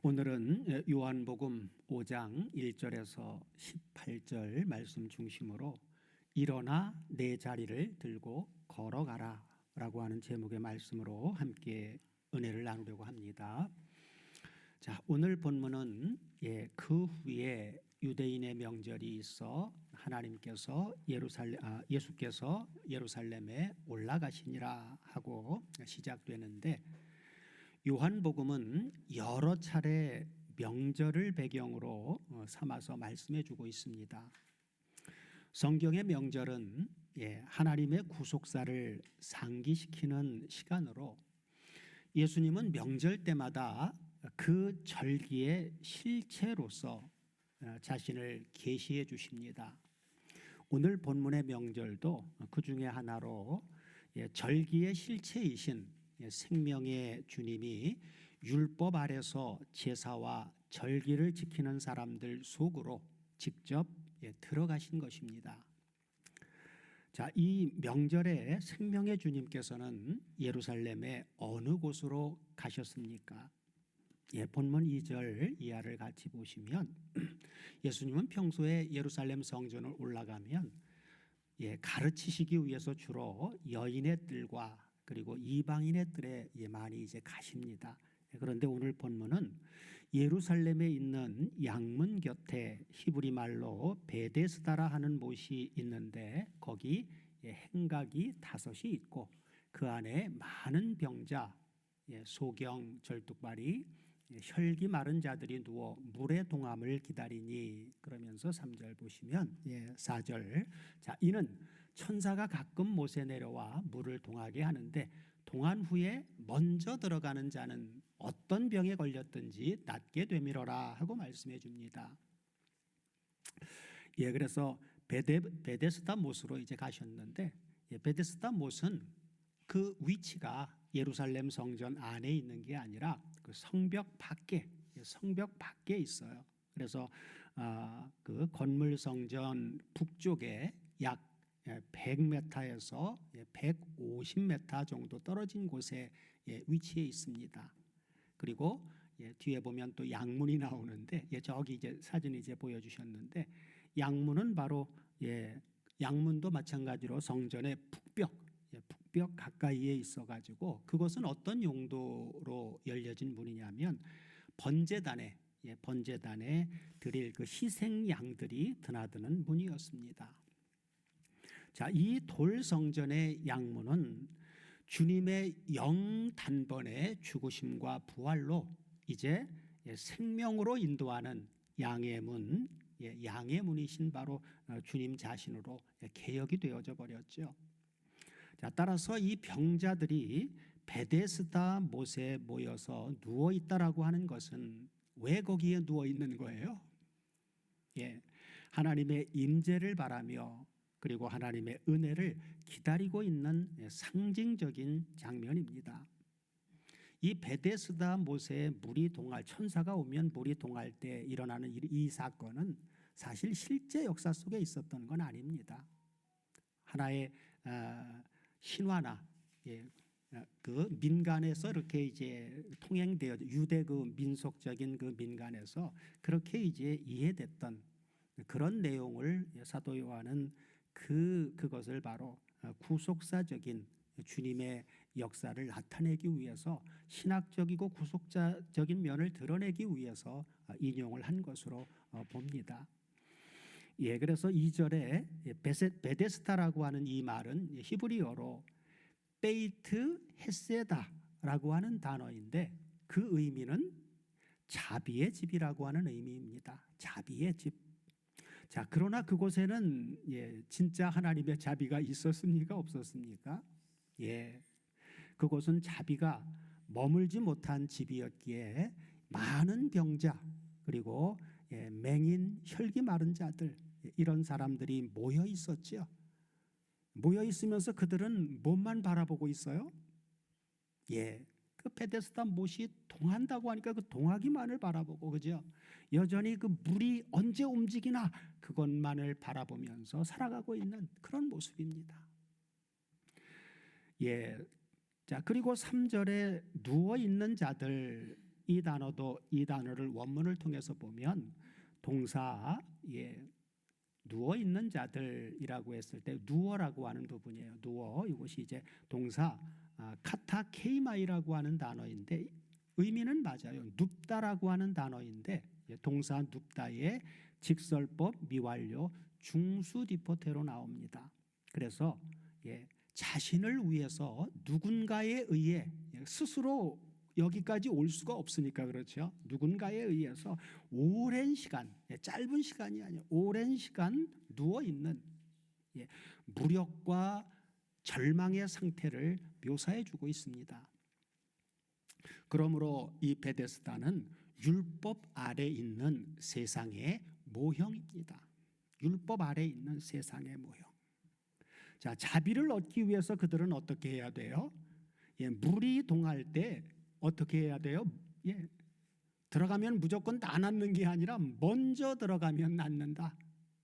오늘은 요한복음 5장 1절에서 18절 말씀 중심으로 일어나 내 자리를 들고 걸어가라 라고 하는 제목의 말씀으로 함께 은혜를 나누려고 합니다. 자, 오늘 본문은 그 후에 유대인의 명절이 있어 하나님께서 예수께서 예루살렘에 올라가시니라 하고 시작되는데, 요한복음은 여러 차례 명절을 배경으로 삼아서 말씀해 주고 있습니다. 성경의 명절은 하나님의 구속사를 상기시키는 시간으로 예수님은 명절 때마다 그 절기의 실체로서 자신을 계시해 주십니다. 오늘 본문의 명절도 그 중에 하나로 절기의 실체이신 생명의 주님이 율법 아래서 제사와 절기를 지키는 사람들 속으로 직접 들어가신 것입니다. 자, 이 명절에 생명의 주님께서는 예루살렘의 어느 곳으로 가셨습니까? 본문 2절 이하를 같이 보시면 예수님은 평소에 예루살렘 성전을 올라가면 가르치시기 위해서 주로 여인의 뜰과 그리고 이방인의 뜰에 많이 이제 가십니다. 그런데 오늘 본문은 예루살렘에 있는 양문 곁에 히브리 말로 베데스다라 하는 못이 있는데, 거기 행각이 5이 있고 그 안에 많은 병자, 소경, 절뚝발이, 혈기 마른 자들이 누워 물의 동함을 기다리니, 그러면서 3절 보시면 4절, 자, 이는 천사가 가끔 못에 내려와 물을 동하게 하는데 동한 후에 먼저 들어가는 자는 어떤 병에 걸렸든지 낫게 되밀어라 하고 말씀해 줍니다. 그래서 베데스다 못으로 이제 가셨는데, 베데스다 못은 그 위치가 예루살렘 성전 안에 있는 게 아니라 그 성벽 밖에 있어요. 그래서 그 건물 성전 북쪽에 약 100m에서 150m 정도 떨어진 곳에 위치해 있습니다. 그리고 뒤에 보면 또 양문이 나오는데, 저기 이제 사진 이제 보여주셨는데, 양문은 바로 양문도 마찬가지로 성전의 북벽 가까이에 있어가지고, 그것은 어떤 용도로 열려진 문이냐면 번제단에 드릴 그 희생 양들이 드나드는 문이었습니다. 자, 이 돌 성전의 양문은 주님의 영단번의 죽으심과 부활로 이제 생명으로 인도하는 양의 문이신 바로 주님 자신으로 개혁이 되어져 버렸죠. 자, 따라서 이 병자들이 베데스다 못에 모여서 누워 있다라고 하는 것은 왜 거기에 누워 있는 거예요? 하나님의 임재를 바라며 그리고 하나님의 은혜를 기다리고 있는 상징적인 장면입니다. 이 베데스다 못에 물이 동할, 천사가 오면 물이 동할 때 일어나는 이 사건은 사실 실제 역사 속에 있었던 건 아닙니다. 하나의 신화나 그 민간에서 이렇게 이제 통행되어 유대 그 민속적인 그 민간에서 그렇게 이제 이해됐던 그런 내용을 사도 요한은 그것을 바로 구속사적인 주님의 역사를 나타내기 위해서, 신학적이고 구속자적인 면을 드러내기 위해서 인용을 한 것으로 봅니다. 그래서 2절에 베데스다라고 하는 이 말은 히브리어로 베이트 헤세다라고 하는 단어인데, 그 의미는 자비의 집이라고 하는 의미입니다. 자비의 집. 자, 그러나 그곳에는 진짜 하나님의 자비가 있었습니까? 없었습니까? 그곳은 자비가 머물지 못한 집이었기에 많은 병자, 그리고 맹인, 혈기 마른 자들, 이런 사람들이 모여 있었죠. 모여 있으면서 그들은 몸만 바라보고 있어요. 그 베데스다 못이 동한다고 하니까 그 동하기만을 바라보고, 그죠? 여전히 그 물이 언제 움직이나 그것만을 바라보면서 살아가고 있는 그런 모습입니다. 자, 그리고 3절에 누워 있는 자들, 이 단어도 이 단어를 원문을 통해서 보면 동사 누워 있는 자들이라고 했을 때 누워라고 하는 부분이에요. 누워 이것이 이제 동사 카타케이마이라고 하는 단어인데 의미는 맞아요. 눕다라고 하는 단어인데 동사 눕다의 직설법 미완료 중수디포태로 나옵니다. 그래서 자신을 위해서 누군가에 의해 스스로 여기까지 올 수가 없으니까 그렇죠. 누군가에 의해서 오랜 시간, 짧은 시간이 아니라 오랜 시간 누워 있는 무력과 절망의 상태를 묘사해 주고 있습니다. 그러므로 이 베데스다는 율법 아래 있는 세상의 모형입니다. 율법 아래 있는 세상의 모형. 자, 자비를 얻기 위해서 그들은 어떻게 해야 돼요? 물이 동할 때 어떻게 해야 돼요? 들어가면 무조건 다 낫는 게 아니라 먼저 들어가면 낫는다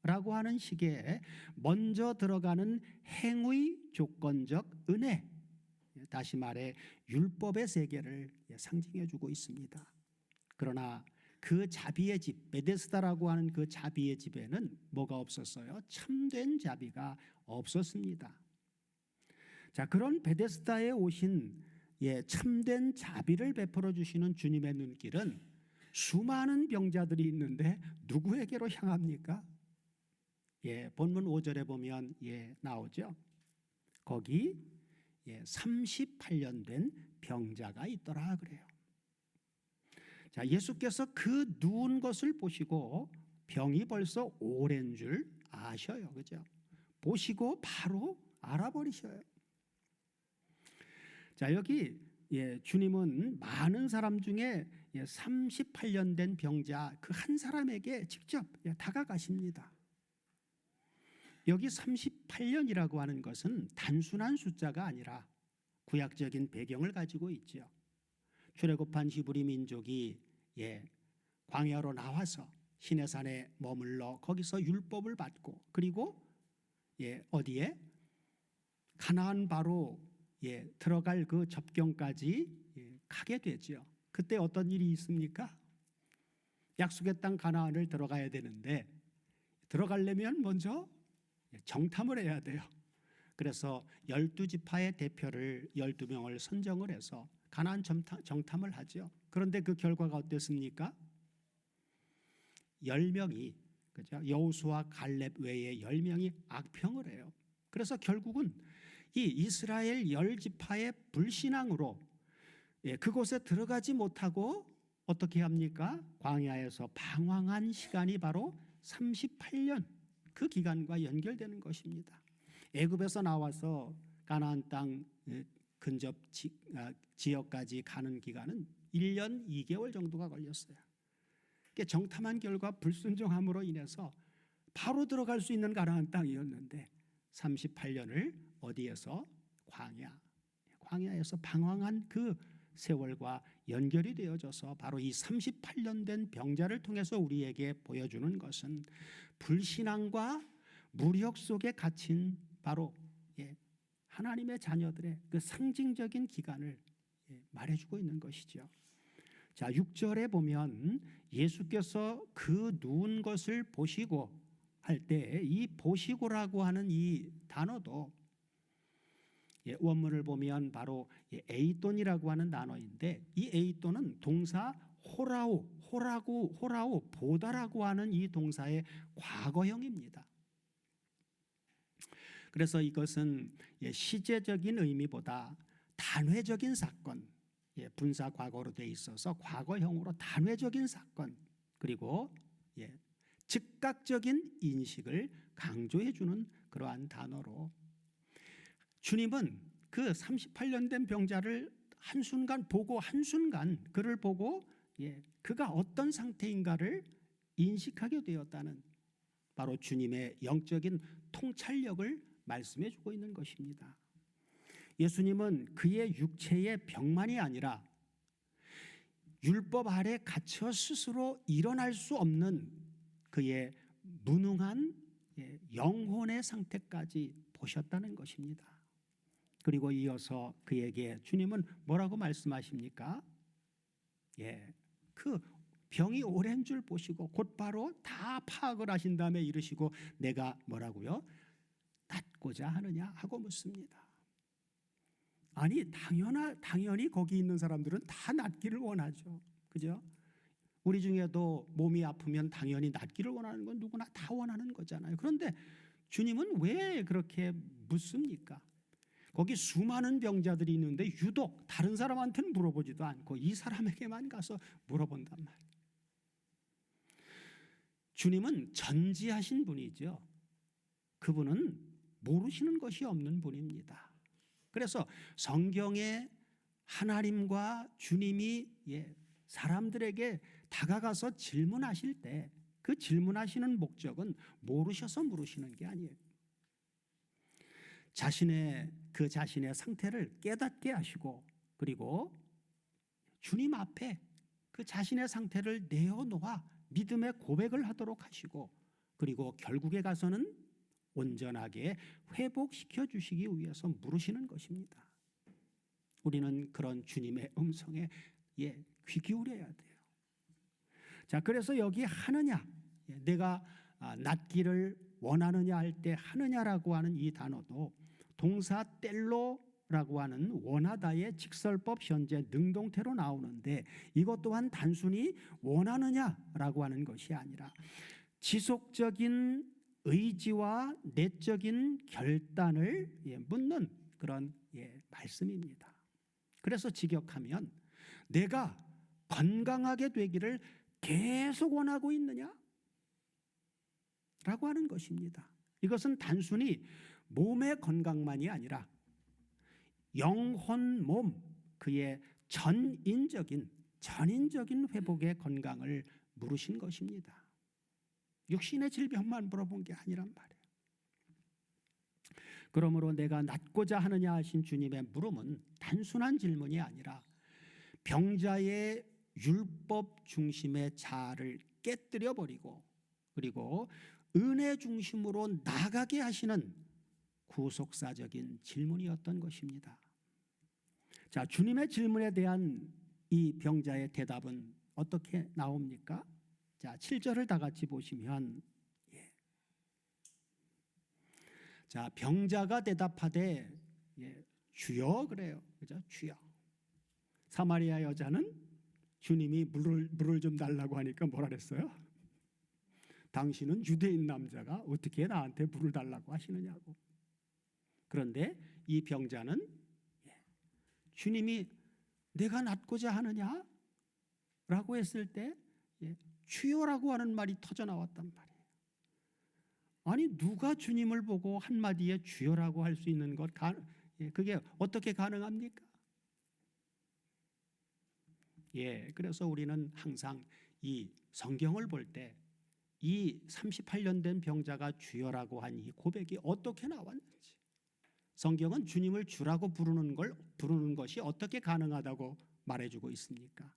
라고 하는 식의 먼저 들어가는 행위 조건적 은혜, 다시 말해 율법의 세계를 상징해 주고 있습니다. 그러나 그 자비의 집, 베데스다라고 하는 그 자비의 집에는 뭐가 없었어요? 참된 자비가 없었습니다. 자, 그런 베데스다에 오신 참된 자비를 베풀어 주시는 주님의 눈길은 수많은 병자들이 있는데 누구에게로 향합니까? 본문 5절에 보면 나오죠. 거기 38년 된 병자가 있더라 그래요. 자, 예수께서 그 누운 것을 보시고 병이 벌써 오랜 줄 아셔요. 그죠? 보시고 바로 알아버리셔요. 자, 여기 주님은 많은 사람 중에 38년 된 병자 그 한 사람에게 직접 다가가십니다. 여기 38년이라고 하는 것은 단순한 숫자가 아니라 구약적인 배경을 가지고 있죠. 출애굽한 히브리 민족이 광야로 나와서 시내산에 머물러 거기서 율법을 받고 그리고 어디에 가나안 바로 들어갈 그 접경까지 가게 되죠. 그때 어떤 일이 있습니까? 약속의 땅 가나안을 들어가야 되는데 들어가려면 먼저 정탐을 해야 돼요. 그래서 12지파의 대표를 12명을 선정을 해서 가나안 정탐을 하죠. 그런데 그 결과가 어땠습니까? 10명이 그죠? 여호수아 갈렙 외에 10명이 악평을 해요. 그래서 결국은 이 이스라엘 10지파의 불신앙으로 그곳에 들어가지 못하고 어떻게 합니까? 광야에서 방황한 시간이 바로 38년 그 기간과 연결되는 것입니다. 애굽에서 나와서 가나안 땅 근접 지역까지 가는 기간은 1년 2개월 정도가 걸렸어요. 정탐한 결과 불순종함으로 인해서 바로 들어갈 수 있는 가나안 땅이었는데 38년을 어디에서? 광야에서 방황한 그 세월과 연결이 되어져서 바로 이 38년 된 병자를 통해서 우리에게 보여주는 것은 불신앙과 무력 속에 갇힌 바로 하나님의 자녀들의 그 상징적인 기간을 말해주고 있는 것이죠. 자, 6절에 보면 예수께서 그 누운 것을 보시고 할 때 이 보시고라고 하는 이 단어도 원문을 보면 바로 에이돈이라고 하는 단어인데 이 에이돈은 동사 호라고 보다라고 하는 이 동사의 과거형입니다. 그래서 이것은 시제적인 의미보다 단회적인 사건, 분사 과거로 돼 있어서 과거형으로 단회적인 사건 그리고 즉각적인 인식을 강조해 주는 그러한 단어로 주님은 그 38년 된 병자를 한순간 보고 한순간 그를 보고 그가 어떤 상태인가를 인식하게 되었다는 바로 주님의 영적인 통찰력을 말씀해 주고 있는 것입니다. 예수님은 그의 육체의 병만이 아니라 율법 아래 갇혀 스스로 일어날 수 없는 그의 무능한 영혼의 상태까지 보셨다는 것입니다. 그리고 이어서 그에게 주님은 뭐라고 말씀하십니까? 그 병이 오랜 줄 보시고 곧바로 다 파악을 하신 다음에 이르시고 내가 뭐라고요? 낫고자 하느냐 하고 묻습니다. 아니 당연히 거기 있는 사람들은 다 낫기를 원하죠. 그죠? 우리 중에도 몸이 아프면 당연히 낫기를 원하는 건 누구나 다 원하는 거잖아요. 그런데 주님은 왜 그렇게 묻습니까? 거기 수많은 병자들이 있는데 유독 다른 사람한테는 물어보지도 않고 이 사람에게만 가서 물어본단 말이에요. 주님은 전지하신 분이죠. 그분은 모르시는 것이 없는 분입니다. 그래서 성경에 하나님과 주님이 사람들에게 다가가서 질문하실 때 그 질문하시는 목적은 모르셔서 물으시는 게 아니에요. 자신의 상태를 깨닫게 하시고 그리고 주님 앞에 그 자신의 상태를 내어놓아 믿음의 고백을 하도록 하시고 그리고 결국에 가서는 온전하게 회복시켜 주시기 위해서 물으시는 것입니다. 우리는 그런 주님의 음성에 귀 기울여야 돼요. 자, 그래서 여기 하느냐, 내가 낫기를 원하느냐 할 때 하느냐라고 하는 이 단어도 동사 뗄로라고 하는 원하다의 직설법 현재 능동태로 나오는데 이것 또한 단순히 원하느냐라고 하는 것이 아니라 지속적인 의지와 내적인 결단을 묻는 그런 말씀입니다. 그래서 직역하면 내가 건강하게 되기를 계속 원하고 있느냐? 라고 하는 것입니다. 이것은 단순히 몸의 건강만이 아니라 영혼, 몸, 그의 전인적인 회복의 건강을 물으신 것입니다. 육신의 질병만 물어본 게 아니란 말이에요. 그러므로 내가 낫고자 하느냐 하신 주님의 물음은 단순한 질문이 아니라 병자의 율법 중심의 자아를 깨뜨려 버리고 그리고 은혜 중심으로 나가게 하시는 구속사적인 질문이었던 것입니다. 자, 주님의 질문에 대한 이 병자의 대답은 어떻게 나옵니까? 자, 7절을 다 같이 보시면 자, 병자가 대답하되 주여 그래요. 그죠? 주여. 사마리아 여자는 주님이 물을 좀 달라고 하니까 뭐라 그랬어요? 당신은 유대인 남자가 어떻게 나한테 물을 달라고 하시느냐고. 그런데 이 병자는 주님이 내가 낫고자 하느냐? 라고 했을 때 주여라고 하는 말이 터져 나왔단 말이에요. 아니 누가 주님을 보고 한마디에 주여라고 할 수 있는 것 그게 어떻게 가능합니까? 그래서 우리는 항상 이 성경을 볼 때 이 38년 된 병자가 주여라고 한 이 고백이 어떻게 나왔는지 성경은 주님을 주라고 부르는 것이 어떻게 가능하다고 말해주고 있습니까?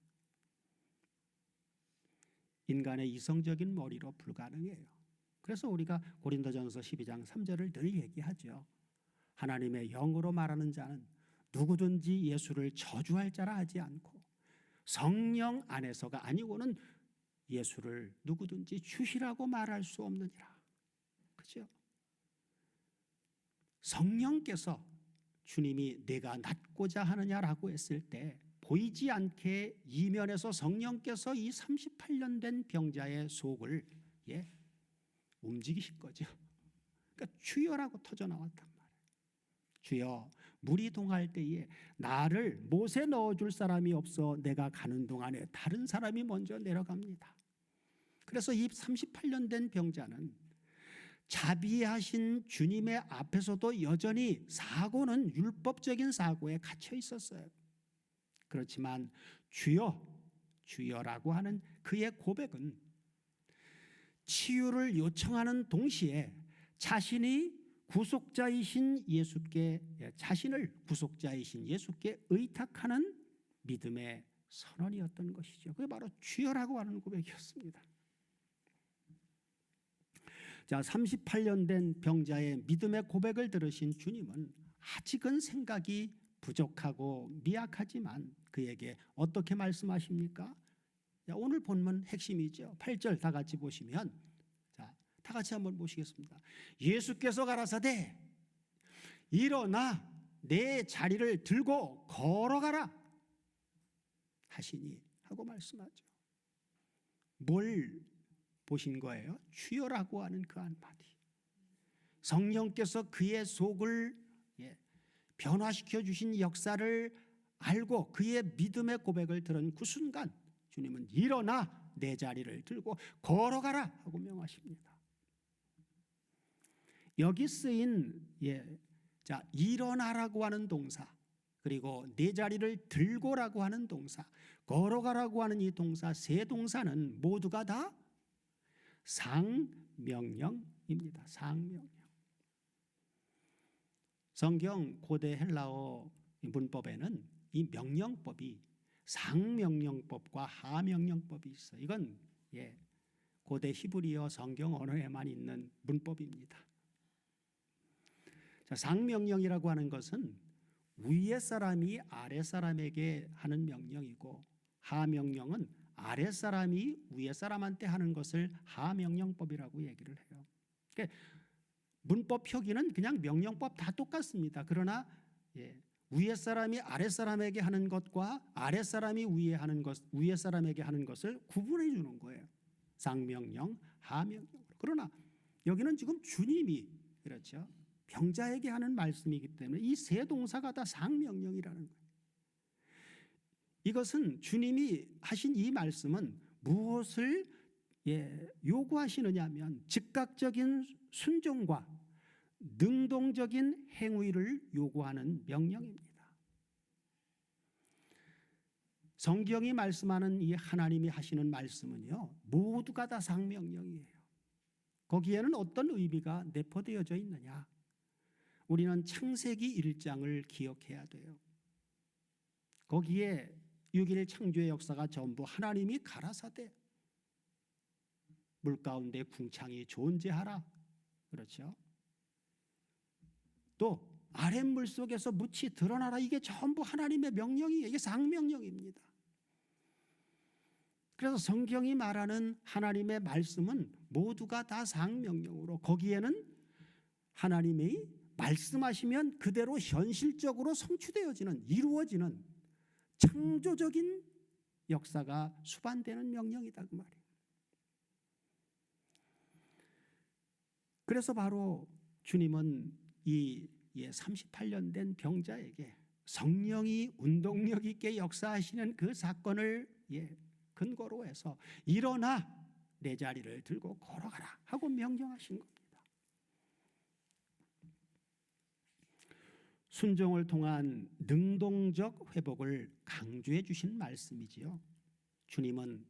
인간의 이성적인 머리로 불가능해요. 그래서 우리가 고린도전서 12장 3절을 늘 얘기하죠. 하나님의 영으로 말하는 자는 누구든지 예수를 저주할 자라 하지 않고 성령 안에서가 아니고는 예수를 누구든지 주시라고 말할 수 없느니라. 그죠? 성령께서 주님이 내가 낫고자 하느냐라고 했을 때 보이지 않게 이면에서 성령께서 이 38년 된 병자의 속을 움직이신 거죠. 그러니까 주여라고 터져 나왔단 말이에요. 주여, 물이 동할 때에 나를 못에 넣어줄 사람이 없어 내가 가는 동안에 다른 사람이 먼저 내려갑니다. 그래서 이 38년 된 병자는 자비하신 주님의 앞에서도 여전히 사고는 율법적인 사고에 갇혀 있었어요. 그렇지만 주여라고 하는 그의 고백은 치유를 요청하는 동시에 자신을 구속자이신 예수께 의탁하는 믿음의 선언이었던 것이죠. 그게 바로 주여라고 하는 고백이었습니다. 자, 38년 된 병자의 믿음의 고백을 들으신 주님은 아직은 생각이 부족하고 미약하지만 그에게 어떻게 말씀하십니까? 자, 오늘 본문 핵심이죠. 8절 다 같이 보시면, 자, 다 같이 한번 보시겠습니다. 예수께서 가라사대 일어나 내 자리를 들고 걸어가라 하시니 하고 말씀하죠. 뭘 보신 거예요? 주여라고 하는 그 한마디. 성령께서 그의 속을 변화시켜 주신 역사를 알고 그의 믿음의 고백을 들은 그 순간 주님은 일어나 내 자리를 들고 걸어가라 하고 명하십니다. 여기 쓰인 자, 일어나라고 하는 동사, 그리고 내 자리를 들고라고 하는 동사, 걸어가라고 하는 이 동사 세 동사는 모두가 다 상명령입니다. 상명령. 성경 고대 헬라어 문법에는 이 명령법이 상명령법과 하명령법이 있어요. 이건 고대 히브리어 성경 언어에만 있는 문법입니다. 자, 상명령이라고 하는 것은 위의 사람이 아래 사람에게 하는 명령이고, 하명령은 아래 사람이 위의 사람한테 하는 것을 하명령법이라고 얘기를 해요. 그러니까 문법 표기는 그냥 명령법 다 똑같습니다. 그러나 위의 사람이 아래 사람에게 하는 것과 아래 사람이 위의 사람에게 하는 것을 구분해 주는 거예요. 상명령, 하명령. 그러나 여기는 지금 주님이, 그렇죠, 병자에게 하는 말씀이기 때문에 이 세 동사가 다 상명령이라는 거예요. 이것은 주님이 하신 이 말씀은 무엇을 요구하시느냐 하면 즉각적인 순종과 능동적인 행위를 요구하는 명령입니다. 성경이 말씀하는 이 하나님이 하시는 말씀은요, 모두가 다 상명령이에요. 거기에는 어떤 의미가 내포되어져 있느냐? 우리는 창세기 1장을 기억해야 돼요. 거기에 6일 창조의 역사가 전부 하나님이 가라사대 물 가운데 궁창이 존재하라, 그렇죠? 또 아랫물 속에서 묻이 드러나라, 이게 전부 하나님의 명령이에요. 이게 상명령입니다. 그래서 성경이 말하는 하나님의 말씀은 모두가 다 상명령으로, 거기에는 하나님이 말씀하시면 그대로 현실적으로 성취되어지는, 이루어지는 창조적인 역사가 수반되는 명령이다, 그 말이에요. 그래서 바로 주님은 이 38년 된 병자에게 성령이 운동력 있게 역사하시는 그 사건을 근거로 해서 일어나 내 자리를 들고 걸어가라 하고 명령하신 겁니다. 순종을 통한 능동적 회복을 강조해 주신 말씀이지요. 주님은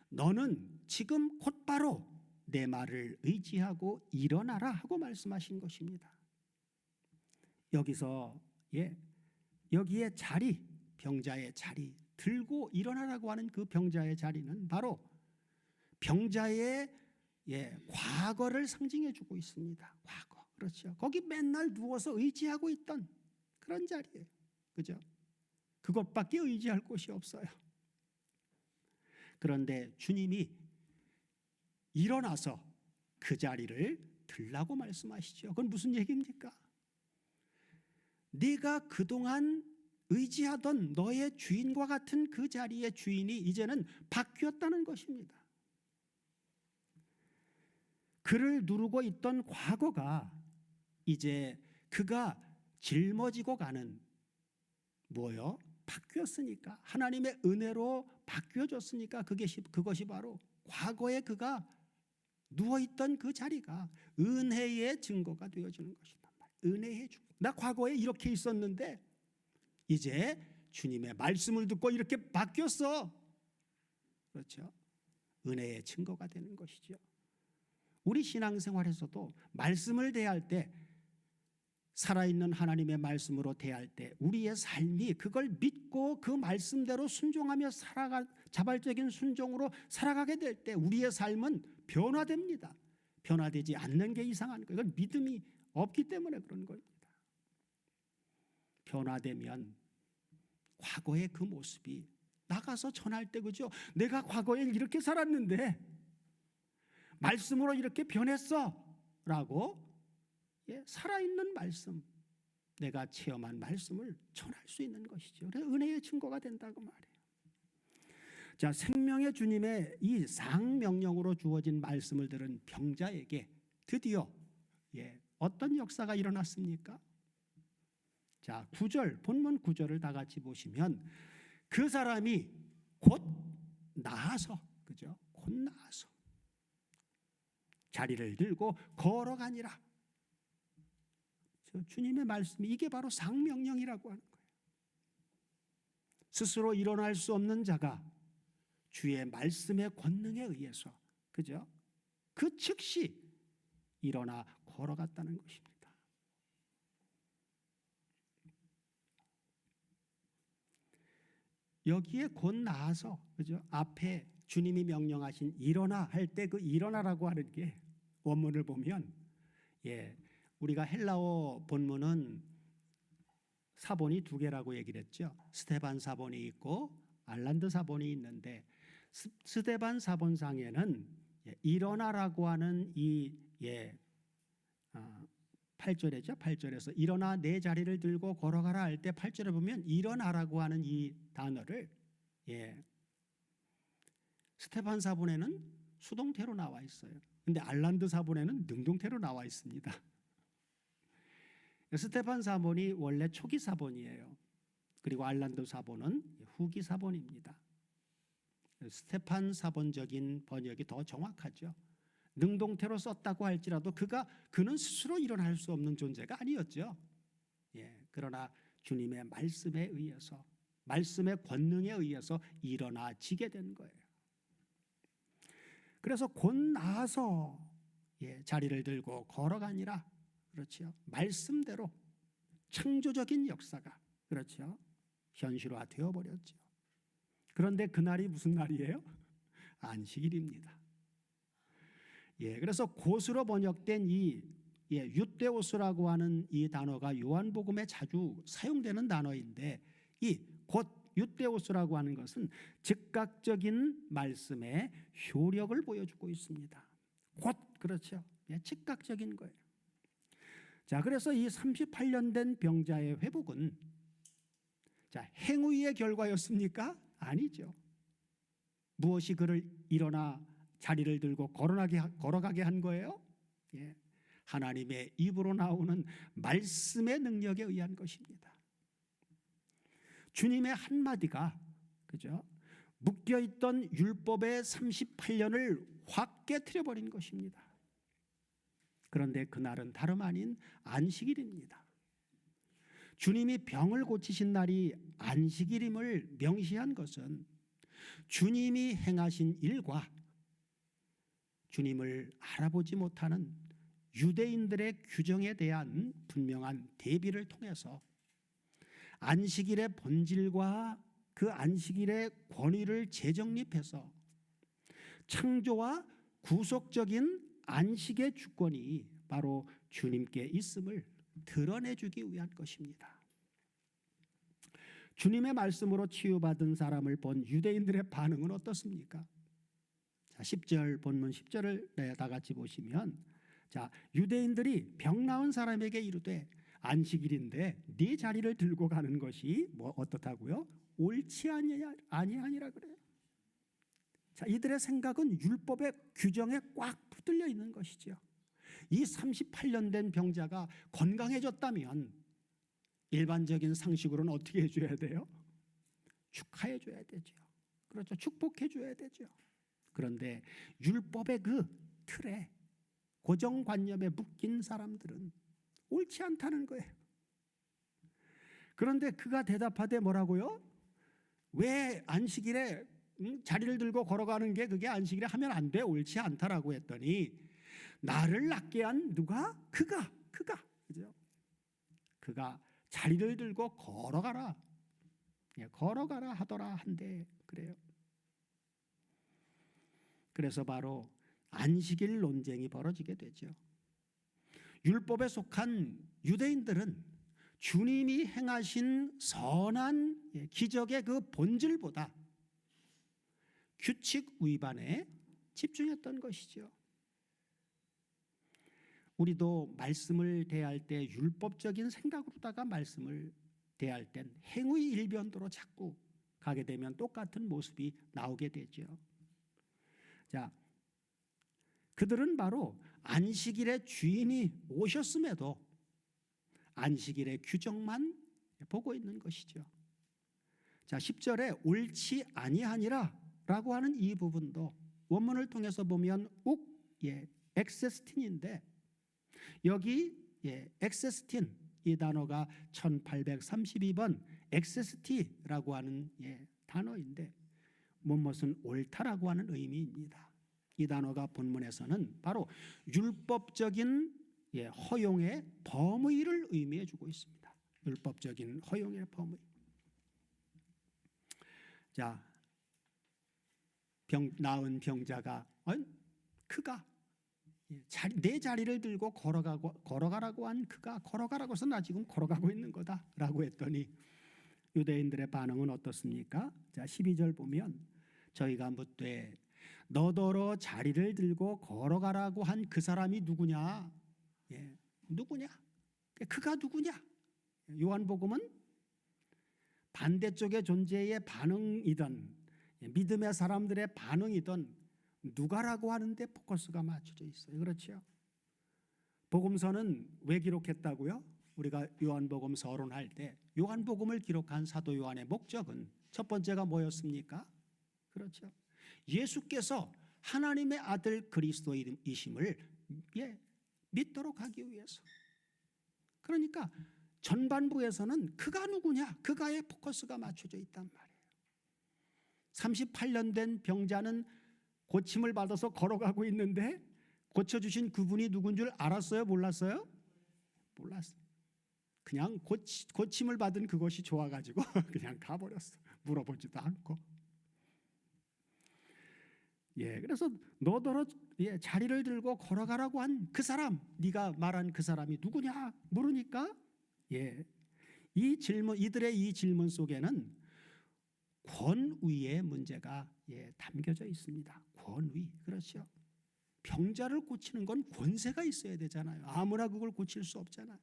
너는 지금 곧바로 내 말을 의지하고 일어나라 하고 말씀하신 것입니다. 여기서 여기에 자리, 병자의 자리, 들고 일어나라고 하는 그 병자의 자리는 바로 병자의 과거를 상징해 주고 있습니다. 과거, 그렇죠. 거기 맨날 누워서 의지하고 있던 그런 자리예요, 그죠? 그것밖에 의지할 곳이 없어요. 그런데 주님이 일어나서 그 자리를 들라고 말씀하시죠. 그건 무슨 얘기입니까? 네가 그동안 의지하던 너의 주인과 같은 그 자리의 주인이 이제는 바뀌었다는 것입니다. 그를 누르고 있던 과거가 이제 그가 짊어지고 가는 뭐요? 바뀌었으니까, 하나님의 은혜로 바뀌어졌으니까 그것이 바로 과거에 그가 누워있던 그 자리가 은혜의 증거가 되어주는 것이다. 은혜의 증거. 나 과거에 이렇게 있었는데 이제 주님의 말씀을 듣고 이렇게 바뀌었어. 그렇죠? 은혜의 증거가 되는 것이죠. 우리 신앙생활에서도 말씀을 대할 때, 살아있는 하나님의 말씀으로 대할 때 우리의 삶이 그걸 믿고 그 말씀대로 순종하며 자발적인 순종으로 살아가게 될 때 우리의 삶은 변화됩니다. 변화되지 않는 게 이상한 거예요. 이건 믿음이 없기 때문에 그런 겁니다. 변화되면 과거의 그 모습이 나가서 전할 때, 그죠? 내가 과거에 이렇게 살았는데 말씀으로 이렇게 변했어 라고, 살아있는 말씀, 내가 체험한 말씀을 전할 수 있는 것이죠. 그래서 은혜의 증거가 된다고 말해요. 자, 생명의 주님의 이 상명령으로 주어진 말씀을 들은 병자에게 드디어 어떤 역사가 일어났습니까? 자, 9절, 본문 9절을 다 같이 보시면 그 사람이 곧 나아서, 그죠? 곧 나아서 자리를 들고 걸어가니라. 주님의 말씀이 이게 바로 상명령이라고 하는 거예요. 스스로 일어날 수 없는 자가 주의 말씀의 권능에 의해서, 그죠? 그 즉시 일어나 걸어갔다는 것입니다. 여기에 곧 나아서, 그죠? 앞에 주님이 명령하신 일어나 할 때 그 일어나라고 하는 게 원문을 보면, 우리가 헬라어 본문은 사본이 두 개라고 얘기를 했죠. 스데반 사본이 있고 알란드 사본이 있는데, 스데반 사본상에는 일어나라고 하는 이 8절이죠. 8절에서 일어나 내 자리를 들고 걸어가라 할 때 8절에 보면 일어나라고 하는 이 단어를 스데반 사본에는 수동태로 나와 있어요. 근데 알란드 사본에는 능동태로 나와 있습니다. 스데반 사본이 원래 초기 사본이에요. 그리고 알란드 사본은 후기 사본입니다. 스테판 사본적인 번역이 더 정확하죠. 능동태로 썼다고 할지라도 그는 스스로 일어날 수 없는 존재가 아니었죠. 그러나 주님의 말씀에 의해서, 말씀의 권능에 의해서 일어나지게 된 거예요. 그래서 곧 나아서 자리를 들고 걸어가니라. 그렇죠. 말씀대로 창조적인 역사가, 그렇죠, 현실화되어 버렸죠. 그런데 그날이 무슨 날이에요? 안식일입니다. 그래서 곧으로 번역된 이 유대오스라고 하는 이 단어가 요한복음에 자주 사용되는 단어인데, 이 곧 유대오스라고 하는 것은 즉각적인 말씀의 효력을 보여주고 있습니다. 곧, 그렇죠. 즉각적인 거예요. 자, 그래서 이 38년 된 병자의 회복은 행위의 결과였습니까? 아니죠. 무엇이 그를 일어나 자리를 들고 걸어가게 한 거예요? 하나님의 입으로 나오는 말씀의 능력에 의한 것입니다. 주님의 한마디가, 그죠, 묶여있던 율법의 38년을 확 깨트려 버린 것입니다. 그런데 그날은 다름 아닌 안식일입니다. 주님이 병을 고치신 날이 안식일임을 명시한 것은 주님이 행하신 일과 주님을 알아보지 못하는 유대인들의 규정에 대한 분명한 대비를 통해서 안식일의 본질과 그 안식일의 권위를 재정립해서 창조와 구속적인 안식의 주권이 바로 주님께 있음을 드러내주기 위한 것입니다. 주님의 말씀으로 치유받은 사람을 본 유대인들의 반응은 어떻습니까? 자, 10절, 본문 10절을 다 같이 보시면, 자, 유대인들이 병 나은 사람에게 이르되 안식일인데 네 자리를 들고 가는 것이 어떻다고요? 옳지 아니하니라 그래요. 자, 이들의 생각은 율법의 규정에 꽉 붙들려 있는 것이죠. 이 38년 된 병자가 건강해졌다면 일반적인 상식으로는 어떻게 해줘야 돼요? 축하해줘야 되죠. 그렇죠. 축복해줘야 되죠. 그런데 율법의 그 틀에, 고정관념에 묶인 사람들은 옳지 않다는 거예요. 그런데 그가 대답하되 뭐라고요? 왜 안식일에 자리를 들고 걸어가는 게 그게 안식일에 하면 안 돼, 옳지 않다라고 했더니, 나를 낫게 한 누가? 그가 그죠? 그가 자리를 들고 걸어가라 하더라 한데, 그래요. 그래서 바로 안식일 논쟁이 벌어지게 되죠. 율법에 속한 유대인들은 주님이 행하신 선한 기적의 그 본질보다 규칙 위반에 집중했던 것이죠. 우리도 말씀을 대할 때 율법적인 생각으로다가 말씀을 대할 땐 행위 일변도로 자꾸 가게 되면 똑같은 모습이 나오게 되죠. 자, 그들은 바로 안식일의 주인이 오셨음에도 안식일의 규정만 보고 있는 것이죠. 자, 10절에 옳지 아니하니라 라고 하는 이 부분도 원문을 통해서 보면 엑세스틴인데 여기 엑세스틴 이 단어가 1832번 엑세스티라고 하는 단어인데 무엇은 옳다라고 하는 의미입니다. 이 단어가 본문에서는 바로 율법적인 허용의 범의를 의미해 주고 있습니다. 율법적인 허용의 범의. 자, 나은 병자가 그가 내 자리를 들고 걸어가라고 한 그가 걸어가라고 해서 나 지금 걸어가고 있는 거다라고 했더니 유대인들의 반응은 어떻습니까? 자, 12절 보면 저희가 묻되 너더러 자리를 들고 걸어가라고 한 그 사람이 누구냐? 누구냐? 그가 누구냐? 요한복음은 반대쪽의 존재의 반응이든 믿음의 사람들의 반응이든 누가라고 하는데 포커스가 맞춰져 있어요. 그렇죠? 복음서는 왜 기록했다고요? 우리가 요한복음 서론할 때 요한복음을 기록한 사도 요한의 목적은 첫 번째가 뭐였습니까? 그렇죠. 예수께서 하나님의 아들 그리스도이심을 믿도록 하기 위해서. 그러니까 전반부에서는 그가 누구냐? 그가의 포커스가 맞춰져 있단 말이에요. 38년 된 병자는 고침을 받아서 걸어가고 있는데 고쳐주신 그분이 누군 줄 알았어요? 몰랐어요? 몰랐어요. 그냥 고침을 받은 그것이 좋아가지고 그냥 가버렸어. 물어보지도 않고. 그래서 너더러 자리를 들고 걸어가라고 한 그 사람, 네가 말한 그 사람이 누구냐 물으니까 이 질문, 이들의 이 질문 속에는 권위의 문제가 담겨져 있습니다. 권위, 그렇죠. 병자를 고치는 건 권세가 있어야 되잖아요. 아무나 그걸 고칠 수 없잖아요.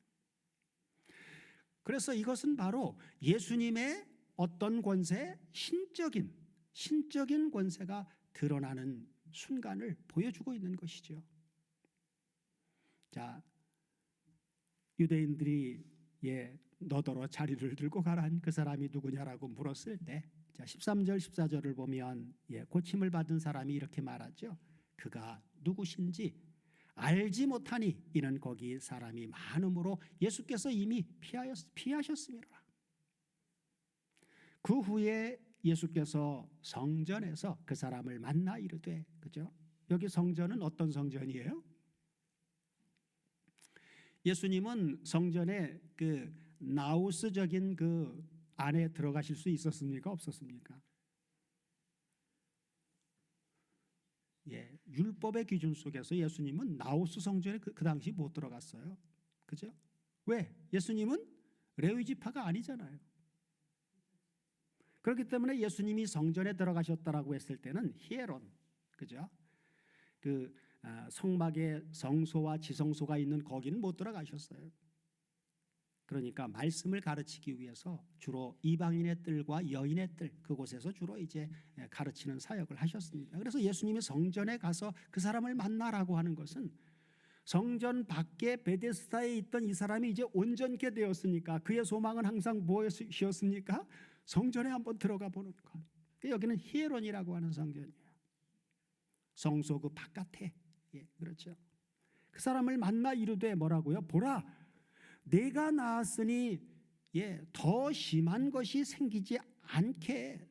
그래서 이것은 바로 예수님의 어떤 권세, 신적인 권세가 드러나는 순간을 보여주고 있는 것이죠. 자, 유대인들이 너더러 자리를 들고 가란 그 사람이 누구냐라고 물었을 때, 자 13절 14절을 보면 고침을 받은 사람이 이렇게 말하죠. 그가 누구신지 알지 못하니 이는 거기 사람이 많음으로 예수께서 이미 피하셨습니다. 그 후에 예수께서 성전에서 그 사람을 만나 이르되, 그죠? 여기 성전은 어떤 성전이에요? 예수님은 성전에 그 나우스적인 그 안에 들어가실 수 있었습니까? 없었습니까? 율법의 기준 속에서 예수님은 나우스 성전에 그 당시 못 들어갔어요. 그죠? 왜? 예수님은 레위 지파가 아니잖아요. 그렇기 때문에 예수님이 성전에 들어가셨다라고 했을 때는 히에론, 그죠? 그 성막의 성소와 지성소가 있는 거기는 못 들어가셨어요. 그러니까 말씀을 가르치기 위해서 주로 이방인의 뜰과 여인의 뜰, 그곳에서 주로 이제 가르치는 사역을 하셨습니다. 그래서 예수님이 성전에 가서 그 사람을 만나라고 하는 것은 성전 밖에 베데스다에 있던 이 사람이 이제 온전케 되었으니까 그의 소망은 항상 무엇이었습니까? 성전에 한번 들어가 보는 것. 여기는 히에론이라고 하는 성전이에요. 성소 그 바깥에. 그렇죠. 그 사람을 만나 이르되 뭐라고요? 보라, 내가 나았으니 더 심한 것이 생기지 않게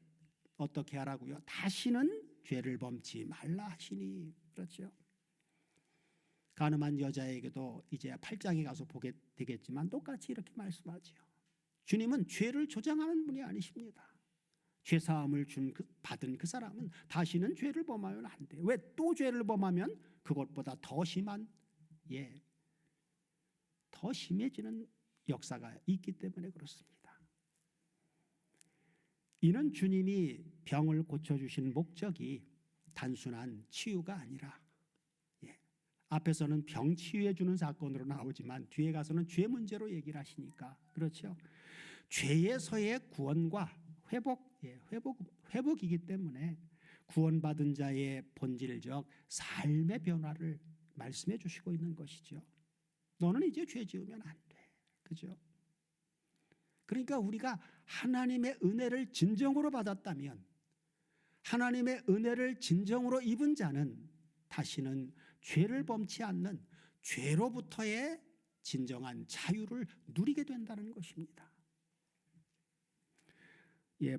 어떻게 하라고요? 다시는 죄를 범치 말라 하시니. 그렇죠. 가늠한 여자에게도 이제 8장에 가서 보게 되겠지만 똑같이 이렇게 말씀하지요. 주님은 죄를 조장하는 분이 아니십니다. 죄사함을 받은 그 사람은 다시는 죄를 범하면 안 돼요. 왜? 또 죄를 범하면 그것보다 더 심한 더 심해지는 역사가 있기 때문에 그렇습니다. 이는 주님이 병을 고쳐주신 목적이 단순한 치유가 아니라, 앞에서는 병 치유해 주는 사건으로 나오지만 뒤에 가서는 죄 문제로 얘기를 하시니까, 그렇죠? 죄에서의 구원과 회복이기 때문에 구원받은 자의 본질적 삶의 변화를 말씀해 주시고 있는 것이죠. 너는 이제 죄 지으면 안 돼. 그죠? 그러니까 우리가 하나님의 은혜를 진정으로 받았다면, 하나님의 은혜를 진정으로 입은 자는 다시는 죄를 범치 않는 죄로부터의 진정한 자유를 누리게 된다는 것입니다.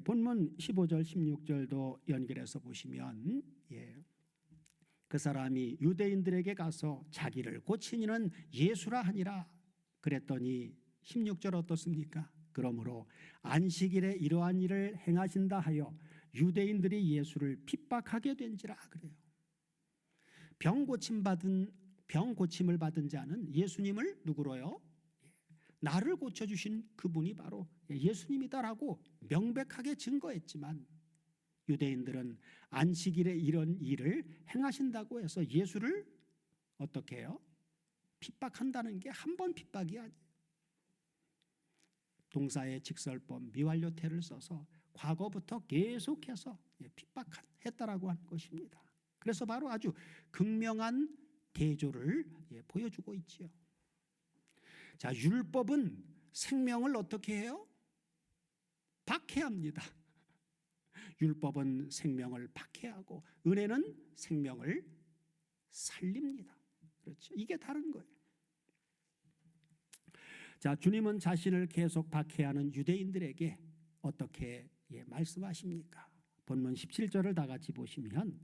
본문 15절 16절도 연결해서 보시면, 그 사람이 유대인들에게 가서 자기를 고친 이는 예수라 하니라. 그랬더니 16절 어떻습니까? 그러므로 안식일에 이러한 일을 행하신다 하여 유대인들이 예수를 핍박하게 된지라. 그래요. 병 고침을 받은 자는 예수님을 누구로요? 나를 고쳐주신 그분이 바로 예수님이다라고 명백하게 증거했지만, 유대인들은 안식일에 이런 일을 행하신다고 해서 예수를 어떻게 해요? 핍박한다는 게 한 번 핍박이 아니에요. 동사의 직설법 미완료태를 써서 과거부터 계속해서 핍박했다라고 하는 것입니다. 그래서 바로 아주 극명한 대조를 보여주고 있지요. 자, 율법은 생명을 어떻게 해요? 박해합니다. 율법은 생명을 박해하고 은혜는 생명을 살립니다. 그렇죠? 이게 다른 거예요. 자, 주님은 자신을 계속 박해하는 유대인들에게 어떻게 말씀하십니까? 본문 17절을 다 같이 보시면,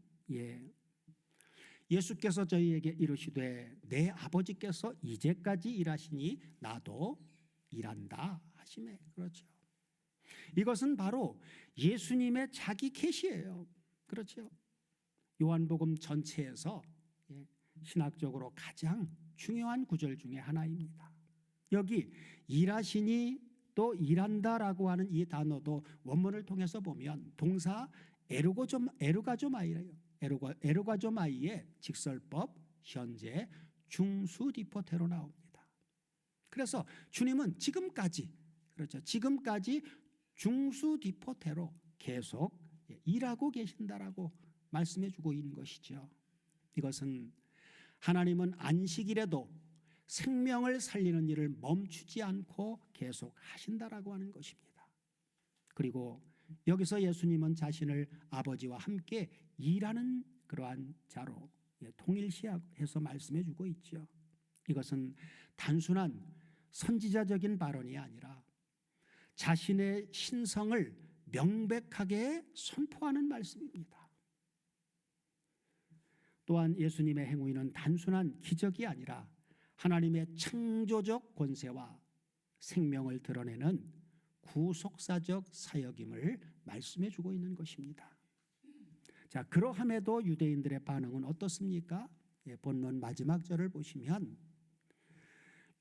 예수께서 저희에게 이르시되 내 아버지께서 이제까지 일하시니 나도 일한다 하시매. 그렇죠. 이것은 바로 예수님의 자기 계시예요. 그렇죠. 요한복음 전체에서 신학적으로 가장 중요한 구절 중에 하나입니다. 여기 일하시니 또 일한다라고 하는 이 단어도 원문을 통해서 보면 동사 에루가조마이래요. 에루가조마이의 직설법 현재 중수디포테로 나옵니다. 그래서 주님은 지금까지, 그렇죠, 지금까지 중수디포테로 계속 일하고 계신다라고 말씀해 주고 있는 것이죠. 이것은 하나님은 안식일에도 생명을 살리는 일을 멈추지 않고 계속 하신다라고 하는 것입니다. 그리고 여기서 예수님은 자신을 아버지와 함께 일하는 그러한 자로 통일시해서 말씀해 주고 있죠. 이것은 단순한 선지자적인 발언이 아니라 자신의 신성을 명백하게 선포하는 말씀입니다. 또한 예수님의 행위는 단순한 기적이 아니라 하나님의 창조적 권세와 생명을 드러내는 구속사적 사역임을 말씀해 주고 있는 것입니다. 자, 그러함에도 유대인들의 반응은 어떻습니까? 본문 마지막 절을 보시면,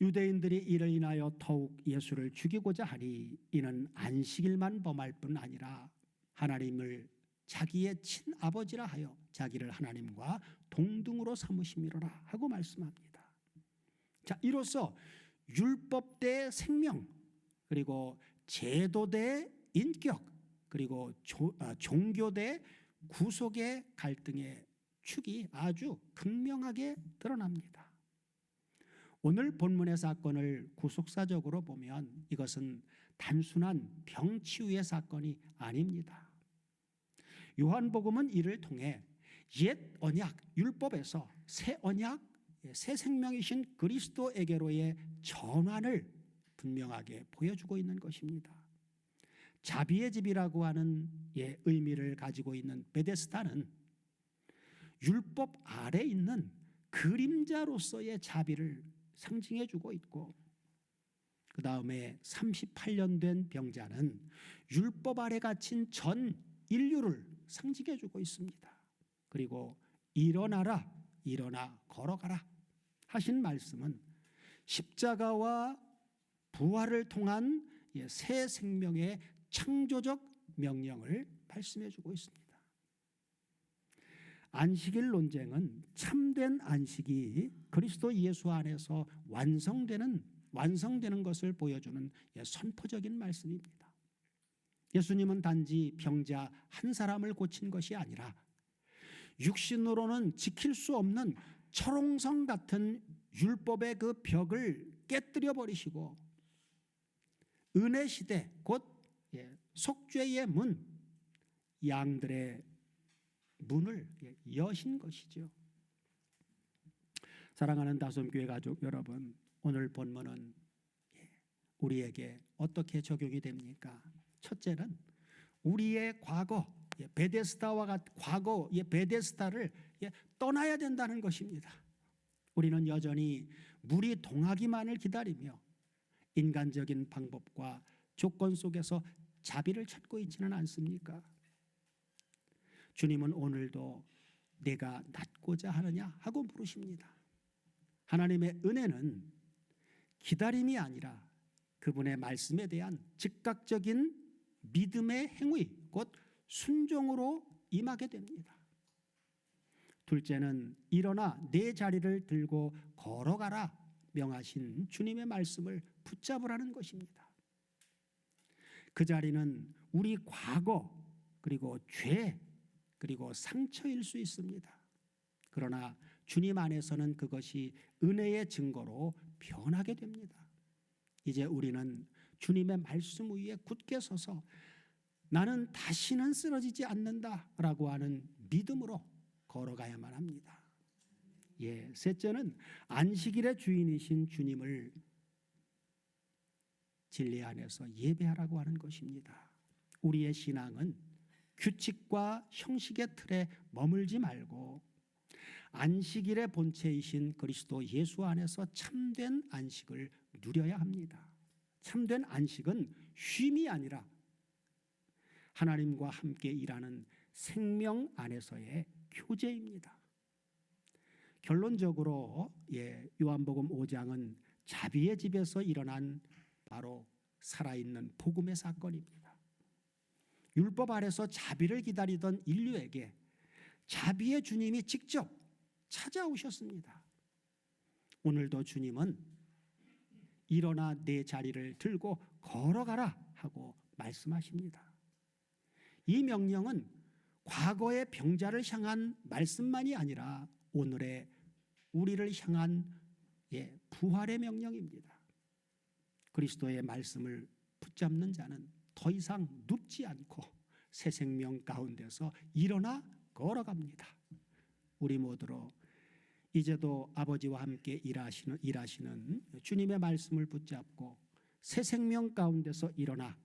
유대인들이 이를 인하여 더욱 예수를 죽이고자 하니 이는 안식일만 범할 뿐 아니라 하나님을 자기의 친아버지라 하여 자기를 하나님과 동등으로 삼으심이로라 하고 말씀합니다. 자, 이로써 율법 대 생명, 그리고 제도 대 인격, 그리고 종교 대 구속의 갈등의 축이 아주 극명하게 드러납니다. 오늘 본문의 사건을 구속사적으로 보면 이것은 단순한 병치유의 사건이 아닙니다. 요한복음은 이를 통해 옛 언약 율법에서 새 언약, 새 생명이신 그리스도에게로의 전환을 분명하게 보여주고 있는 것입니다. 자비의 집이라고 하는 의미를 가지고 있는 베데스다는 율법 아래 있는 그림자로서의 자비를 상징해 주고 있고, 그 다음에 38년 된 병자는 율법 아래 갇힌 전 인류를 상징해 주고 있습니다. 그리고 일어나라, 일어나 걸어가라 하신 말씀은 십자가와 부활을 통한 새 생명의 창조적 명령을 말씀해 주고 있습니다. 안식일 논쟁은 참된 안식이 그리스도 예수 안에서 완성되는 것을 보여주는 선포적인 말씀입니다. 예수님은 단지 병자 한 사람을 고친 것이 아니라 육신으로는 지킬 수 없는 철옹성 같은 율법의 그 벽을 깨뜨려 버리시고 은혜 시대 곧 속죄의 문, 양들의 문을 여신 것이죠. 사랑하는 다솜교회 가족 여러분, 오늘 본문은 우리에게 어떻게 적용이 됩니까? 첫째는 우리의 과거 베데스다를 떠나야 된다는 것입니다. 우리는 여전히 물이 동하기만을 기다리며 인간적인 방법과 조건 속에서 자비를 찾고 있지는 않습니까? 주님은 오늘도 내가 낫고자 하느냐 하고 물으십니다. 하나님의 은혜는 기다림이 아니라 그분의 말씀에 대한 즉각적인 믿음의 행위, 곧 순종으로 임하게 됩니다. 둘째는 일어나 내 자리를 들고 걸어가라 명하신 주님의 말씀을 붙잡으라는 것입니다. 그 자리는 우리 과거 그리고 죄 그리고 상처일 수 있습니다. 그러나 주님 안에서는 그것이 은혜의 증거로 변하게 됩니다. 이제 우리는 주님의 말씀 위에 굳게 서서 나는 다시는 쓰러지지 않는다라고 하는 믿음으로 걸어가야만 합니다. 셋째는 안식일의 주인이신 주님을 진리 안에서 예배하라고 하는 것입니다. 우리의 신앙은 규칙과 형식의 틀에 머물지 말고 안식일의 본체이신 그리스도 예수 안에서 참된 안식을 누려야 합니다. 참된 안식은 쉼이 아니라 하나님과 함께 일하는 생명 안에서의 교제입니다. 결론적으로 요한복음 5장은 자비의 집에서 일어난 바로 살아있는 복음의 사건입니다. 율법 아래서 자비를 기다리던 인류에게 자비의 주님이 직접 찾아오셨습니다. 오늘도 주님은 일어나 내 자리를 들고 걸어가라 하고 말씀하십니다. 이 명령은 과거의 병자를 향한 말씀만이 아니라 오늘의 우리를 향한 부활의 명령입니다. 그리스도의 말씀을 붙잡는 자는 더 이상 눕지 않고 새 생명 가운데서 일어나 걸어갑니다. 우리 모두로 이제도 아버지와 함께 일하시는 주님의 말씀을 붙잡고 새 생명 가운데서 일어나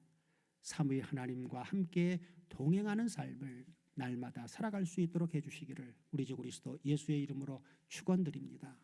삼위 하나님과 함께 동행하는 삶을 날마다 살아갈 수 있도록 해주시기를 우리 주 그리스도 예수의 이름으로 축원드립니다.